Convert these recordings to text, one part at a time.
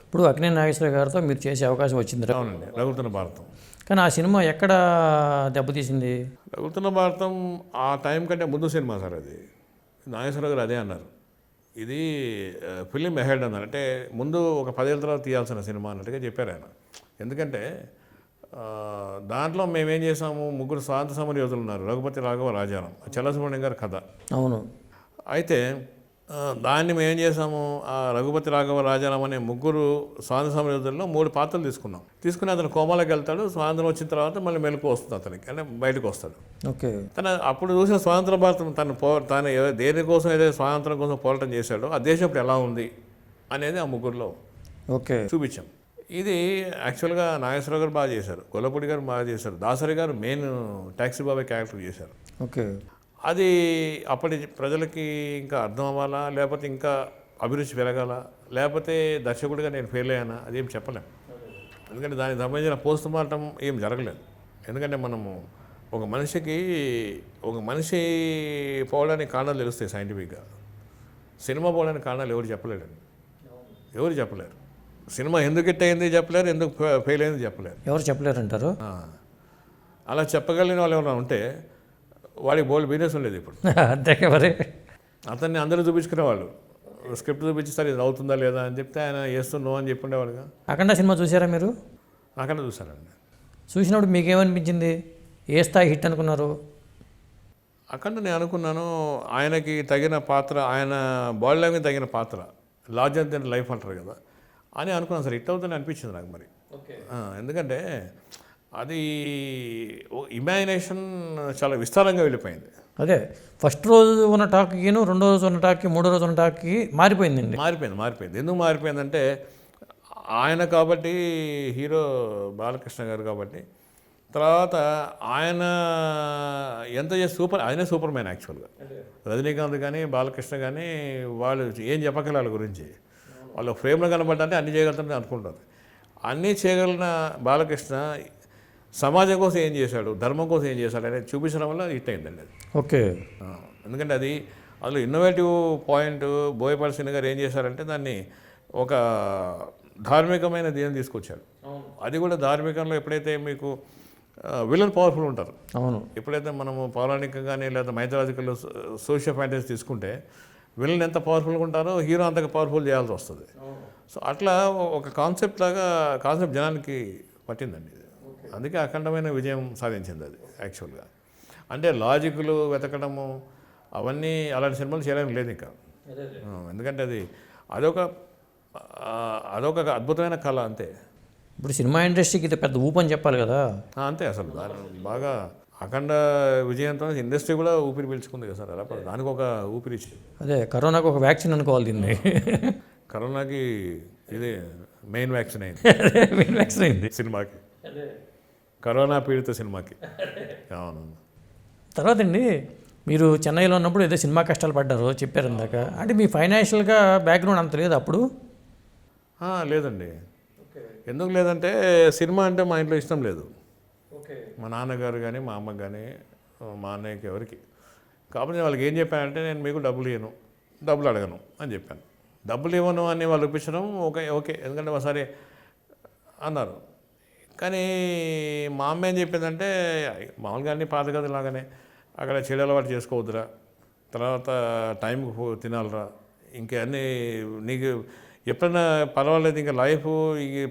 ఇప్పుడు అక్కినేని నాగేశ్వర గారితో మీరు చేసే అవకాశం వచ్చింది. అవునండి, రగులుతున్న భారతం. కానీ ఆ సినిమా ఎక్కడ దెబ్బతీసింది? రగులుతున్న భారతం ఆ టైం కంటే ముందు సినిమా సార్ అది. నాగేశ్వరరావు గారు అదే అన్నారు, ఇది ఫిలిం అహెడ్ అన్నారు. అంటే ముందు ఒక 10 ఏళ్ళ తర్వాత తీయాల్సిన సినిమా అన్నట్టుగా చెప్పారు ఆయన. ఎందుకంటే దాంట్లో మేమేం చేసాము, ముగ్గురు స్వాతంత్ర సమర యోధులు ఉన్నారు, రఘుపతి, రాఘవ, రాజారాం, చల్లసుబ్రహ్మణ్యం గారి కథ. అవును. అయితే దాన్ని మేమేం చేసాము, ఆ రఘుపతి, రాఘవ, రాజారాం అనే ముగ్గురు స్వాతంత్ర సమర యోధుల్లో 3 పాత్రలు తీసుకుని అతను కోమాలోకి వెళ్తాడు. స్వాతంత్రం వచ్చిన తర్వాత మళ్ళీ మెలకు వస్తుంది అతనికి, అంటే బయటకు వస్తాడు. ఓకే. తన అప్పుడు చూసిన స్వాతంత్ర భారతం తను దేనికోసం ఏదైతే స్వాతంత్రం కోసం పోరాటం చేశాడో ఆ దేశం ఇప్పుడు ఎలా ఉంది అనేది ఆ ముగ్గురులో ఓకే చూపించాం. ఇది యాక్చువల్గా నాగేశ్వరరావు గారు బాగా చేశారు, గొల్లపూడి గారు బాగా చేశారు, దాసరి గారు మెయిన్ టాక్సీ బాబాయ్ క్యారెక్టర్ చేశారు. ఓకే. అది అప్పటి ప్రజలకి ఇంకా అర్థం అవ్వాలా, లేకపోతే ఇంకా అభిరుచి పెరగాల, లేకపోతే దర్శకుడిగా నేను ఫెయిల్ అయ్యానా, అదేం చెప్పలేం. ఎందుకంటే దానికి సంబంధించిన పోస్ట్ మార్టం ఏం జరగలేదు. ఎందుకంటే మనము ఒక మనిషి పోవడానికి కారణాలు తెలుస్తాయి సైంటిఫిక్గా. సినిమా పోవడానికి కారణాలు ఎవరు చెప్పలేరండి, ఎవరు చెప్పలేరు. సినిమా ఎందుకు హిట్ అయింది చెప్పలేరు, ఎందుకు ఫెయిల్ అయింది చెప్పలేరు, ఎవరు చెప్పలేరంటారు. అలా చెప్పగలిగిన వాళ్ళు ఎవరైనా ఉంటే వాడికి బోల్డ్ బిజినెస్ ఉండేది ఇప్పుడు. అంతే మరి. అతన్ని అందరూ చూపించుకునేవాళ్ళు, స్క్రిప్ట్ చూపించిస్తారు ఇది అవుతుందా లేదా అని చెప్తే ఆయన చేస్తున్నావు అని చెప్పుండేవాడుగా. అఖండ సినిమా చూసారా మీరు? అక్కడ చూసానండి. చూసినప్పుడు మీకేమనిపించింది? ఏ స్థాయి హిట్ అనుకున్నారు? అక్కడ నేను అనుకున్నాను ఆయనకి తగిన పాత్ర, ఆయన బాడీ లాంగ్వేజ్ తగిన పాత్ర, లార్జర్ దెన్ లైఫ్ అంటారు కదా అని అనుకున్నాను సార్. హిట్ అవుతుందని అనిపించింది నాకు మరి. ఎందుకంటే అది ఇమాజినేషన్ చాలా విస్తారంగా వెళ్ళిపోయింది. అదే ఫస్ట్ రోజు ఉన్న టాక్కిను, రెండో రోజు ఉన్న టాక్కి, మూడో రోజు ఉన్న టాక్కి మారిపోయిందండి. మారిపోయింది. ఎందుకు మారిపోయిందంటే ఆయన కాబట్టి, హీరో బాలకృష్ణ గారు కాబట్టి, తర్వాత ఆయన ఎంత చేసి ఆయనే సూపర్ మ్యాన్ యాక్చువల్గా. రజనీకాంత్ కానీ బాలకృష్ణ కానీ వాళ్ళు ఏం చెప్పగల వాళ్ళ గురించి, వాళ్ళు ఫ్రేమ్లో కనబడ్డంటే అన్నీ చేయగలుగుతారని అనుకుంటారు. అన్నీ చేయగలిగిన బాలకృష్ణ సమాజం కోసం ఏం చేశాడు, ధర్మం కోసం ఏం చేశాడు అనేది చూపించడం వల్ల హిట్ అయిందండి అది. ఓకే. ఎందుకంటే అందులో ఇన్నోవేటివ్ పాయింట్ బోయపాటి శ్రీను గారు ఏం చేశారంటే దాన్ని ఒక ధార్మికమైన దీన్ని తీసుకొచ్చాడు. అది కూడా ధార్మికంలో ఎప్పుడైతే మీకు విలన్ పవర్ఫుల్ ఉంటారు, అవును, ఎప్పుడైతే మనము పౌరాణికంగానే లేదా మైథలాజికల్ సోషియల్ ఫ్యాంటసీ తీసుకుంటే విలన్ ఎంత పవర్ఫుల్గా ఉంటారో హీరో అంతగా పవర్ఫుల్ చేయాల్సి వస్తుంది. సో అట్లా ఒక కాన్సెప్ట్ జనానికి పట్టిందండి. అందుకే అఖండమైన విజయం సాధించింది అది యాక్చువల్గా. అంటే లాజిక్లు వెతకడము అవన్నీ అలాంటి సినిమాలు చేయడానికి లేదు ఇంకా. ఎందుకంటే అదొక అద్భుతమైన కళ అంతే. ఇప్పుడు సినిమా ఇండస్ట్రీకి ఇది పెద్ద ఊపని చెప్పాలి కదా. అంతే, అసలు బాగా అఖండ విజయంతో ఇండస్ట్రీ కూడా ఊపిరి పీల్చుకుంది కదా సార్. అలా దానికి ఒక ఊపిరి ఇచ్చింది. అదే కరోనాకు ఒక వ్యాక్సిన్ అనుకోవాలి దీన్ని. కరోనాకి ఇది మెయిన్ వ్యాక్సిన్ అయింది సినిమాకి, కరోనా పీడిత సినిమాకి. అవును. తర్వాత అండి మీరు చెన్నైలో ఉన్నప్పుడు ఏదో సినిమా కష్టాలు పడ్డారు చెప్పారు ఇందాక. అంటే మీ ఫైనాన్షియల్గా బ్యాక్గ్రౌండ్ అంత లేదు అప్పుడు? లేదండి. ఎందుకు లేదంటే సినిమా అంటే మా ఇంట్లో ఇష్టం లేదు. మా నాన్నగారు కానీ మా అమ్మకి కానీ మా అన్నయ్యకి ఎవరికి. కాబట్టి వాళ్ళకి ఏం చెప్పానంటే నేను మీకు డబ్బులు ఇవ్వను, డబ్బులు అడగను అని చెప్పాను. డబ్బులు ఇవ్వను అని వాళ్ళు ఒప్పించడం ఓకే ఎందుకంటే ఒకసారి అన్నారు. కానీ మా అమ్మ ఏం చెప్పిందంటే మామూలుగా అన్ని పాత గదిలాగానే అక్కడ చెడు అలవాటు చేసుకోవద్దురా, తర్వాత టైంకి తినాలరా, ఇంకా అన్నీ నీకు ఎప్పుడైనా పర్వాలేదు, ఇంకా లైఫ్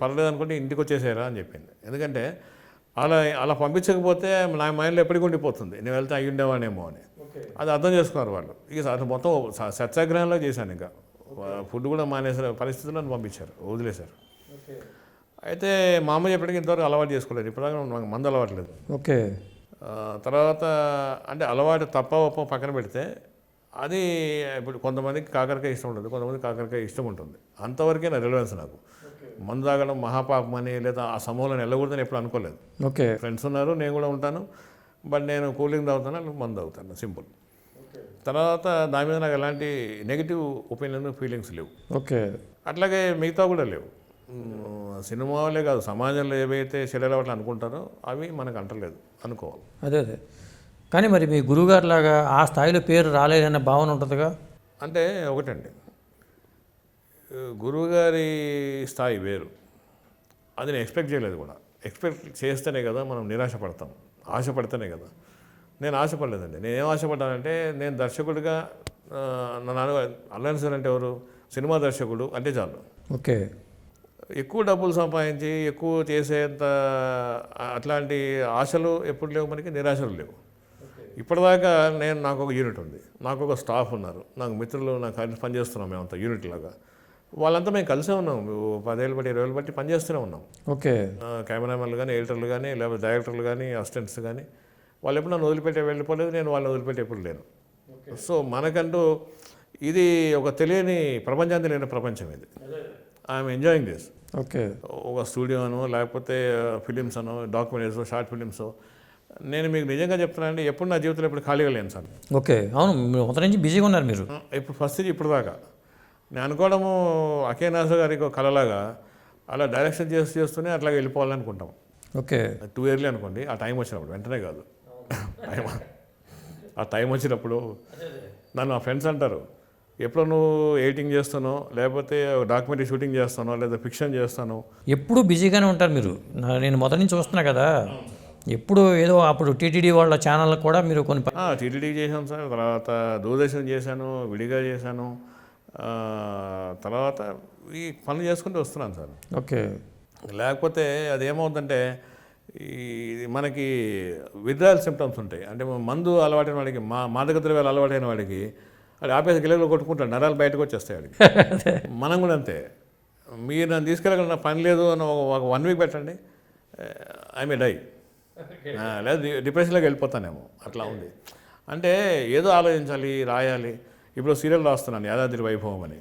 పర్వాలేదు అనుకుంటే ఇంటికి వచ్చేసారా అని చెప్పింది. ఎందుకంటే అలా పంపించకపోతే నా మైండ్లో ఎప్పటికీ ఉండిపోతుంది నేను వెళ్తే అయ్యి ఉండేవానేమో అని. అది అర్థం చేసుకున్నారు వాళ్ళు. ఇక మొత్తం సత్యాగ్రహంలో చేశాను. ఇంకా ఫుడ్ కూడా మానేసిన పరిస్థితుల్లో పంపించారు, వదిలేశారు. అయితే మా అమ్మ చెప్పడానికి ఇంతవరకు అలవాటు చేసుకోలేదు, ఇప్పటిదాకా నాకు మందు అలవాట్లేదు. ఓకే. తర్వాత అంటే అలవాటు తప్ప ఒప్ప పక్కన పెడితే అది ఇప్పుడు కొంతమందికి కాకరకాయ ఇష్టం ఉంటుంది, కొంతమందికి కాకరకాయ ఇష్టం ఉంటుంది. అంతవరకే నా రిలవెన్స్ నాకు. మందు తాగడం మహాపాపం అని లేదా ఆ సమూహంలో వెళ్ళకూడదని ఎప్పుడు అనుకోలేదు. ఓకే. ఫ్రెండ్స్ ఉన్నారు, నేను కూడా ఉంటాను, బట్ నేను కూలింగ్ తాగుతాను, మందు తాగుతాను, సింపుల్. తర్వాత దాని మీద నాకు ఎలాంటి నెగిటివ్ ఒపీనియన్ ఫీలింగ్స్ లేవు. ఓకే. అట్లాగే మిగతా కూడా లేవు. సినిమా వాళ్ళే కాదు, సమాజంలో ఏవైతే చెడ్డలవాట్లు అనుకుంటారో అవి మనకు అంటలేదు అనుకోవాలి. అదే కానీ మరి మీ గురువుగారు లాగా ఆ స్థాయిలో పేరు రాలేదన్న భావన ఉంటుందిగా. అంటే ఒకటండి, గురువుగారి స్థాయి వేరు. అది నేను ఎక్స్పెక్ట్ చేయలేదు కూడా. ఎక్స్పెక్ట్ చేస్తేనే కదా మనం నిరాశపడతాం, ఆశపడితేనే కదా. నేను ఆశపడలేదండి. నేనేం ఆశపడ్డానంటే, నేను దర్శకుడిగా నా నాన్న అల్లన్ సార్ అంటే ఎవరు, సినిమా దర్శకుడు అంటే చాలు. ఓకే. ఎక్కువ డబ్బులు సంపాదించి ఎక్కువ చేసేంత అట్లాంటి ఆశలు ఎప్పుడు లేవు మనకి, నిరాశలు లేవు. ఇప్పటిదాకా నాకు ఒక యూనిట్ ఉంది, నాకు ఒక స్టాఫ్ ఉన్నారు, నాకు మిత్రులు, నాకు కలిసి పనిచేస్తున్నాం మేమంతా యూనిట్ లాగా. వాళ్ళంతా మేము కలిసే ఉన్నాం, 10 ఏళ్ళు బట్టి 20 ఏళ్ళు బట్టి పనిచేస్తూనే ఉన్నాం. ఓకే. కెమెరామెన్లు కానీ, ఎడిటర్లు కానీ, లేకపోతే డైరెక్టర్లు కానీ, అసిస్టెంట్స్ కానీ, వాళ్ళు ఎప్పుడు నన్ను వదిలిపెట్టి వెళ్ళిపోలేదు, నేను వాళ్ళని వదిలిపెట్టి ఎప్పుడు లేను. సో మనకంటూ ఇది ఒక తెలియని ప్రపంచాన్ని తెలియని ప్రపంచం ఇది. I'm enjoying this. ఓకే. ఒక స్టూడియో అనో, లేకపోతే ఫిలిమ్స్ అనో, డాక్యుమెంటరీస్, షార్ట్ ఫిలిమ్స్. నేను మీకు నిజంగా చెప్తున్నానండి, ఎప్పుడు నా జీవితంలో ఎప్పుడు ఖాళీగా లేను సార్. ఓకే. అవును, మీరు మొదటి నుంచి బిజీగా ఉన్నారు మీరు. ఇప్పుడు ఫస్ట్ ఇప్పుడు దాకా నేను అనుకోవడము అకే నాసర్ గారికి ఒక కళలాగా అలా డైరెక్షన్ చేస్తూనే అట్లాగే వెళ్ళిపోవాలనుకుంటాం. ఓకే. 2 ఇయర్లీ అనుకోండి, ఆ టైం వచ్చినప్పుడు, వెంటనే కాదు, ఆ టైం వచ్చినప్పుడు నన్ను మా ఫ్రెండ్స్ అంటారు, ఎప్పుడు నువ్వు ఎడిటింగ్ చేస్తానో, లేకపోతే డాక్యుమెంటరీ షూటింగ్ చేస్తానో, లేదా ఫిక్షన్ చేస్తాను. ఎప్పుడూ బిజీగానే ఉంటారు మీరు. నేను మొదటి నుంచి చూస్తున్నా కదా, ఎప్పుడు ఏదో అప్పుడు టీటీడీ వాళ్ళ ఛానల్ కూడా మీరు కొన్ని టీటీడీ చేశాను సార్, తర్వాత దూరదర్శన్ చేశాను, విడిగా చేశాను, తర్వాత ఈ పనులు చేసుకుంటూ వస్తున్నాను సార్. ఓకే. లేకపోతే అదేమవుతుందంటే, ఈ మనకి విత్డ్రాయల్ సిమ్టమ్స్ ఉంటాయి. అంటే మందు అలవాటైన వాడికి, మాదక ద్రవ్యాలు అలవాటైన వాడికి అది ఆపేసి గిల్లలు కొట్టుకుంటాడు, నరాలు బయటకు వచ్చేస్తాయి వాడికి. మనం కూడా అంతే. మీరు నన్ను తీసుకెళ్ళగల పని లేదు అని ఒక 1 వీక్ పెట్టండి, ఐ మే డై, లేదా డిప్రెషన్లోకి వెళ్ళిపోతానేమో, అట్లా ఉంది. అంటే ఏదో ఆలోచించాలి, రాయాలి. ఇప్పుడు సీరియల్ రాస్తున్నాను, యాదాద్రి వైభవం అని.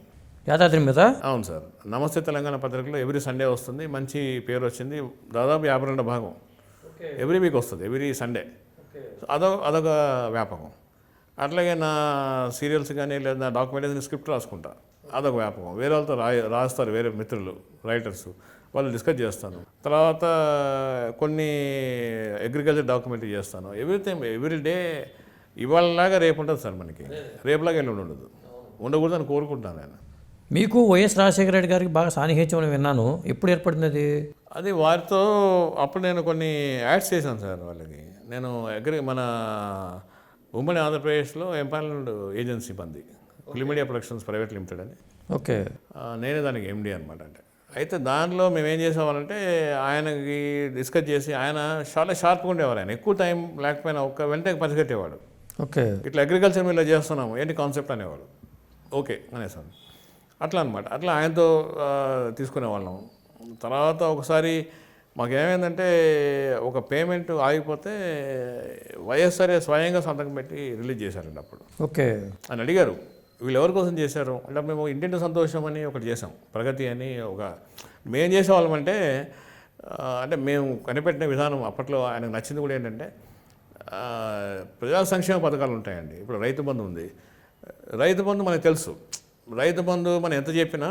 యాదాద్రి మీద? అవును సార్. నమస్తే తెలంగాణ పత్రికలో ఎవ్రీ సండే వస్తుంది, మంచి పేరు వచ్చింది, దాదాపు 52 భాగం ఎవ్రీ వీక్ వస్తుంది, ఎవ్రీ సండే. అదొక వ్యాపకం. అట్లాగే నా సీరియల్స్ కానీ, లేదా నా డాక్యుమెంటరీస్ స్క్రిప్ట్ రాసుకుంటా, అదొక వ్యాపకం. వేరే వాళ్ళతో రాస్తారు, వేరే మిత్రులు రైటర్స్, వాళ్ళు డిస్కస్ చేస్తాను. తర్వాత కొన్ని అగ్రికల్చర్ డాక్యుమెంటరీ చేస్తాను. ఎవ్రీ డే ఇవాళలాగా రేపు ఉంటుంది సార్ మనకి, రేపులాగా ఎల్లుండి ఉండకూడదు అని కోరుకుంటాను నేను. మీకు వైఎస్ రాజశేఖర రెడ్డి గారికి బాగా సాన్నిహిత్యం అని విన్నాను, ఎప్పుడు ఏర్పడింది అది? వారితో అప్పుడు నేను కొన్ని యాడ్స్ చేశాను సార్ వాళ్ళకి. నేను మన ఉమ్మడి ఆంధ్రప్రదేశ్లో ఎంపానల్డ్ ఏజెన్సీ మంది, film media productions private limited అని. ఓకే. నేనే దానికి ఎండి అనమాట. అంటే అయితే దానిలో మేము ఏం చేసేవాళ్ళంటే, ఆయనకి డిస్కస్ చేసి, ఆయన చాలా షార్ప్గా ఉండేవారు. ఆయన ఎక్కువ టైం లేకపోయినా వెంటనే పసిగట్టేవాడు. ఓకే. ఇట్లా అగ్రికల్చర్ మీద చేస్తున్నాము, ఏంటి కాన్సెప్ట్ అనేవాడు. ఓకే అనేసాను. అట్లా అనమాట. అట్లా ఆయనతో తీసుకునేవాళ్ళం. తర్వాత ఒకసారి మాకేమైందంటే, ఒక పేమెంట్ ఆగిపోతే వైఎస్ఆర్ స్వయంగా సంతకం పెట్టి రిలీజ్ చేశారండి అప్పుడు. ఓకే. అని అడిగారు, వీళ్ళు ఎవరి కోసం చేశారు అంటే, మేము ఇంటింటి సంతోషం అని ఒకటి చేసాం, ప్రగతి అని. మేము చేసేవాళ్ళం అంటే మేము కనిపెట్టిన విధానం అప్పట్లో ఆయనకు నచ్చింది కూడా ఏంటంటే, ప్రజా సంక్షేమ పథకాలు ఉంటాయండి. ఇప్పుడు రైతు బంధు ఉంది. రైతు బంధు మనకు తెలుసు, రైతు బంధు మనం ఎంత చెప్పినా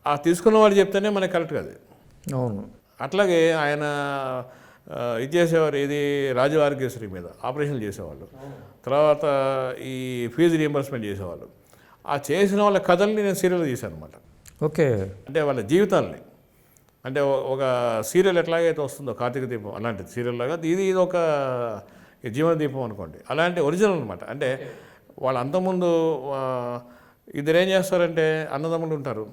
ఆ తీసుకున్నవాడు చెప్తేనే మనకి కరెక్ట్ కాదు. అవును. అట్లాగే ఆయన ఇది చేసేవారు, ఇది రాజు ఆరోగ్యశ్రీ మీద ఆపరేషన్లు చేసేవాళ్ళు. తర్వాత ఈ ఫీజు రియంబర్స్మెంట్ చేసేవాళ్ళు. ఆ చేసిన వాళ్ళ కథల్ని నేను సీరియల్ తీశాను అనమాట. ఓకే. అంటే వాళ్ళ జీవితాలని, అంటే ఒక సీరియల్ ఎట్లాగైతే వస్తుందో కార్తీక దీపం అలాంటి సీరియల్ లాగా ఇది ఒక జీవన దీపం అనుకోండి, అలాంటి ఒరిజినల్ అనమాట. అంటే వాళ్ళు అంతకుముందు ఇద్దరు ఏం చేస్తారంటే, అన్నదమ్ములు ఉంటారు,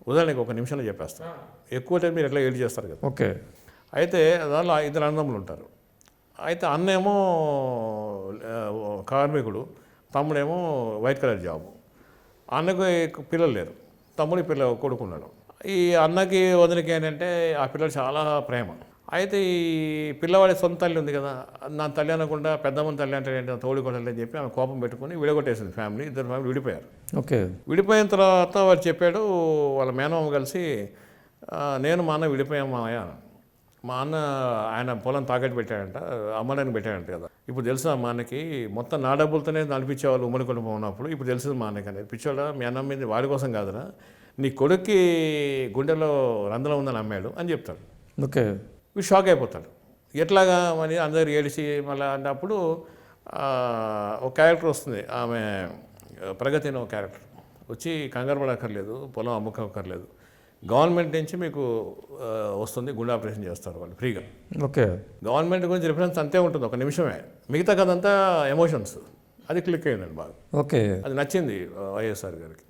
ఉదాహరణకి ఒక నిమిషంలో చెప్పేస్తారు, ఎక్కువ టైం మీరు ఎట్లా ఏడు చేస్తారు కదా. ఓకే. అయితే దానిలో 2 అన్నదమ్ములు ఉంటారు. అయితే అన్నేమో కార్మికుడు, తమ్ముడేమో వైట్ కలర్ జాబు. అన్నకి పిల్లలు లేరు, తమ్ముడి కొడుకున్నాడు. ఈ అన్నకి వదినకి ఏంటంటే ఆ పిల్లలు చాలా ప్రేమ. అయితే ఈ పిల్లవాడి సొంత తల్లి ఉంది కదా, నా తల్లి అనకుండా పెద్దమ్మని తల్లి అంటే ఏంటి, తోడుకోవట్లేదు అని చెప్పి ఆమె కోపం పెట్టుకుని విడగొట్టేసింది ఫ్యామిలీ. 2 ఫ్యామిలీ విడిపోయారు. ఓకే. విడిపోయిన తర్వాత వాడు చెప్పాడు, వాళ్ళ మేనమామ కలిసి, నేను మా అన్న విడిపోయాం మామయ్య, మా అన్న ఆయన పొలం తాకట్టు పెట్టాడంట, అమ్మడానికి పెట్టాడంట కదా. ఇప్పుడు తెలుసా మా అన్నకి, మొత్తం నా డబ్బులతోనే నడిపించేవాళ్ళు ఉమ్మడి కుటుంబం ఉన్నప్పుడు, ఇప్పుడు తెలుసు మా అన్నకి అనేది. పిచ్చోడా, మీ అన్నం మీద వాడి కోసం కాదురా, నీ కొడుక్కి గుండెలో రంధ్రం ఉందని అమ్మాడు అని చెప్తాడు. ఓకే. వీడు షాక్ అయిపోతాడు, ఎట్లాగా మరి అందరు ఏడిచి మళ్ళీ అన్నప్పుడు ఒక క్యారెక్టర్ వస్తుంది, ఆమె ప్రగతి అనే ఒక క్యారెక్టర్, వచ్చి కంగారు పడక్కర్లేదు, పొలం అమ్ముకోక్కర్లేదు, గవర్నమెంట్ నుంచి మీకు వస్తుంది, గుండె ఆపరేషన్ చేస్తారు వాళ్ళు ఫ్రీగా. ఓకే. గవర్నమెంట్ గురించి రిఫరెన్స్ అంతే ఉంటుంది, ఒక నిమిషమే. మిగతా కదంతా ఎమోషన్స్. అది క్లిక్ అయిందండి బాగా. ఓకే. అది నచ్చింది వైఎస్ఆర్ గారికి.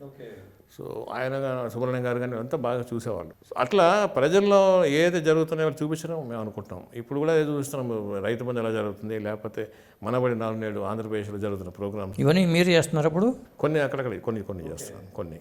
సో ఆయన సుబ్రహ్మణ్యం గారు కానీ అంతా బాగా చూసేవాళ్ళు. అట్లా ప్రజల్లో ఏదైతే జరుగుతున్నాయో చూపించడం మేము అనుకుంటున్నాం. ఇప్పుడు కూడా ఏదో చూస్తున్నాం, రైతు బంధు ఎలా జరుగుతుంది, లేకపోతే మనబడి 4 నేడు ఆంధ్రప్రదేశ్లో జరుగుతున్న ప్రోగ్రామ్స్ ఇవన్నీ మీరు చేస్తున్నారు అప్పుడు? కొన్ని అక్కడక్కడ కొన్ని చేస్తున్నాం. కొన్ని